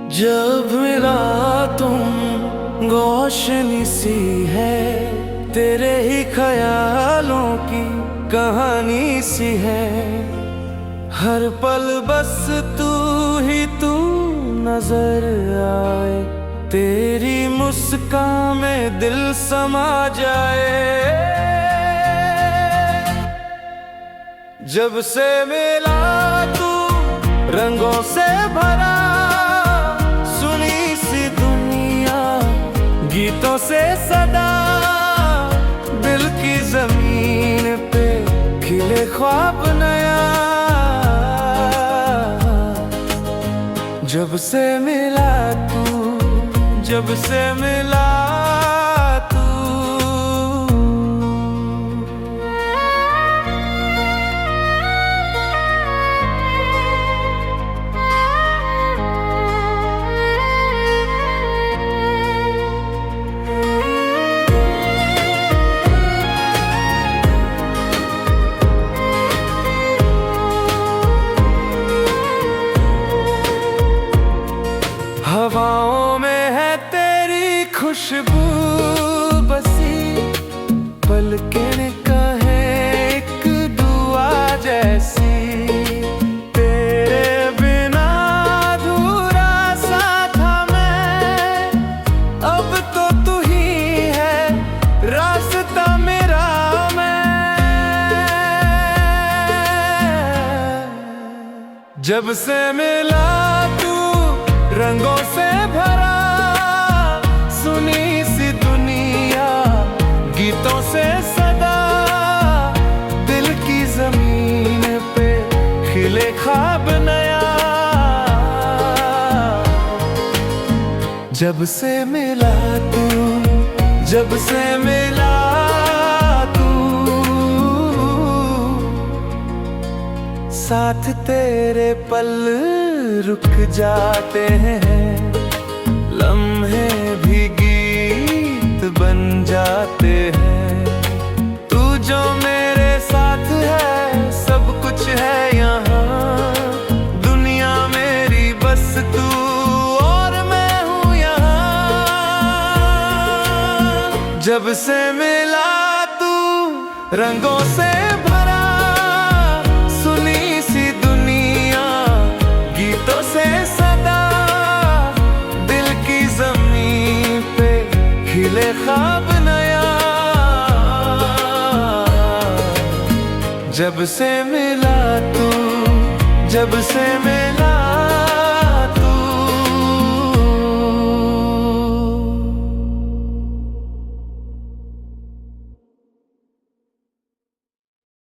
जब मिला तुम रोशनी सी है, तेरे ही ख्यालों की कहानी सी है। हर पल बस तू ही तू नजर आए, तेरी मुस्कान में दिल समा जाए। जब से मिला तू रंगों से भरा, गीतों से सदा, दिल की जमीन पे खिले ख्वाब नया। जब से मिला तू, जब से मिला तू। हवाओं में है तेरी खुशबू बसी, पलकें कहे एक दुआ जैसी। तेरे बिना अधूरा सा था मैं, अब तो तू ही है रास्ता मेरा। मैं जब से मिला तू रंगों से भरा, सुनी सी दुनिया गीतों से सदा, दिल की जमीन पे खिले ख्वाब नया। जब से मिला तू, जब से मिला तू, साथ तेरे पल रुक जाते हैं, लम्हे भी गीत बन जाते हैं। तू जो मेरे साथ है, सब कुछ है यहाँ, दुनिया मेरी बस तू और मैं हूँ यहाँ। जब से मिला तू रंगों से भरा, सुनी सी दुनिया गीतों से सदा, दिल की जमीन पे खिले ख्वाब नया। जब से मिला तू, जब से मिला